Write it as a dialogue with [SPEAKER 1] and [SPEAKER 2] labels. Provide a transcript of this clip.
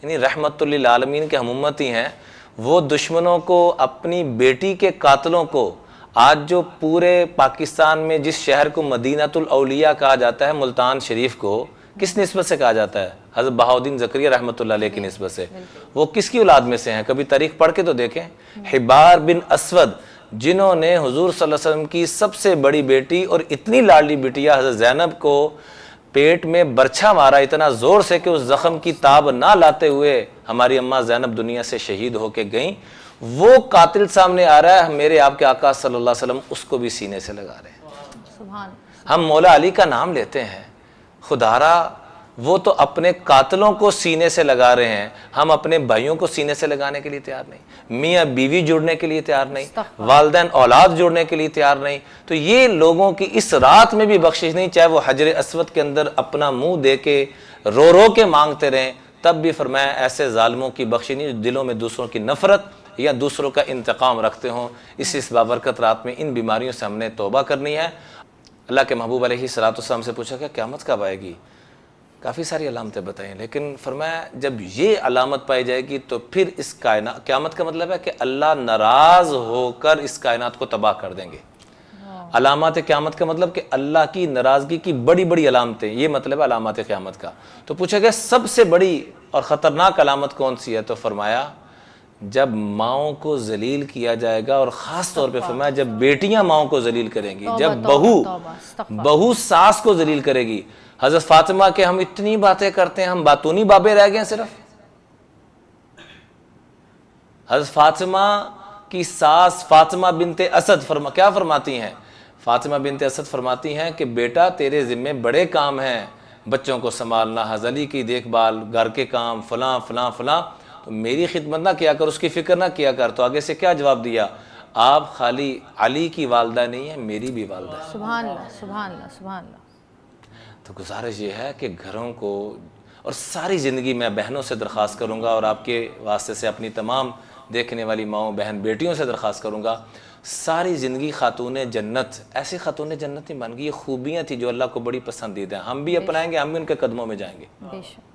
[SPEAKER 1] یعنی رحمت للعالمین کے ہم امتی ہیں، وہ دشمنوں کو، اپنی بیٹی کے قاتلوں کو، آج جو پورے پاکستان میں جس شہر کو مدینۃ الاولیاء کہا جاتا ہے، ملتان شریف کو کس نسبت سے کہا جاتا ہے؟ حضرت بہاؤالدین زکریا رحمۃ اللہ علیہ کی نسبت سے۔ وہ کس کی اولاد میں سے ہیں؟ کبھی تاریخ پڑھ کے تو دیکھیں۔ حبار بن اسود، جنہوں نے حضور صلی اللہ علیہ وسلم کی سب سے بڑی بیٹی اور اتنی لاڈلی بٹیا حضرت زینب کو پیٹ میں برچھا مارا اتنا زور سے کہ اس زخم کی تاب نہ لاتے ہوئے ہماری اماں زینب دنیا سے شہید ہو کے گئیں، وہ قاتل سامنے آ رہا ہے، میرے آپ کے آقا صلی اللہ علیہ وسلم اس کو بھی سینے سے لگا رہے ہیں۔
[SPEAKER 2] سبحان۔
[SPEAKER 1] ہم مولا علی کا نام لیتے ہیں، خدارا وہ تو اپنے قاتلوں کو سینے سے لگا رہے ہیں، ہم اپنے بھائیوں کو سینے سے لگانے کے لیے تیار نہیں، میاں بیوی جڑنے کے لیے تیار نہیں، والدین اولاد جڑنے کے لیے تیار نہیں۔ تو یہ لوگوں کی اس رات میں بھی بخشش نہیں، چاہے وہ حجر اسود کے اندر اپنا منہ دے کے رو رو کے مانگتے رہیں، تب بھی فرمایا ایسے ظالموں کی بخشش نہیں جو دلوں میں دوسروں کی نفرت یا دوسروں کا انتقام رکھتے ہوں۔ اس بابرکت رات میں ان بیماریوں سے ہم نے توبہ کرنی ہے۔ اللہ کے محبوب علیہ الصلوۃ والسلام سے پوچھا کہ قیامت کب آئے گی؟ کافی ساری علامتیں بتائیں، لیکن فرمایا جب یہ علامت پائی جائے گی تو پھر اس کائنات، قیامت کا مطلب ہے کہ اللہ ناراض ہو کر اس کائنات کو تباہ کر دیں گے۔ علامات قیامت کا مطلب کہ اللہ کی ناراضگی کی بڑی بڑی علامتیں، یہ مطلب ہے علامات قیامت کا۔ تو پوچھا گیا سب سے بڑی اور خطرناک علامت کون سی ہے؟ تو فرمایا جب ماؤں کو ذلیل کیا جائے گا، اور خاص طور پہ فرمایا جب بیٹیاں ماؤں کو ذلیل کریں گی، جب بہو ساس کو ذلیل کرے گی۔ حضرت فاطمہ کے ہم اتنی باتیں کرتے ہیں، ہم باتونی بابے رہ گئے ہیں صرف۔ حضرت فاطمہ کی ساس فاطمہ بنت اسد کیا فرماتی ہیں؟ فاطمہ بنت اسد فرماتی ہیں کہ بیٹا تیرے ذمے بڑے کام ہیں، بچوں کو سنبھالنا، حضرت علی کی دیکھ بھال، گھر کے کام، فلاں فلاں فلاں، تو میری خدمت نہ کیا کر، اس کی فکر نہ کیا کر۔ تو آگے سے کیا جواب دیا؟ آپ خالی علی کی والدہ نہیں ہیں، میری بھی والدہ ہے۔
[SPEAKER 2] سبحان اللہ، سبحان اللہ، سبحان اللہ۔
[SPEAKER 1] تو گزارش یہ ہے کہ گھروں کو، اور ساری زندگی میں بہنوں سے درخواست کروں گا، اور آپ کے واسطے سے اپنی تمام دیکھنے والی ماؤں بہن بیٹیوں سے درخواست کروں گا، ساری زندگی خاتون جنت، ایسی خاتون جنت نہیں بن گئی، یہ خوبیاں تھیں جو اللہ کو بڑی پسندیدہ ہیں، ہم بھی اپنائیں گے، ہم بھی ان کے قدموں میں جائیں گے۔
[SPEAKER 2] بے شک۔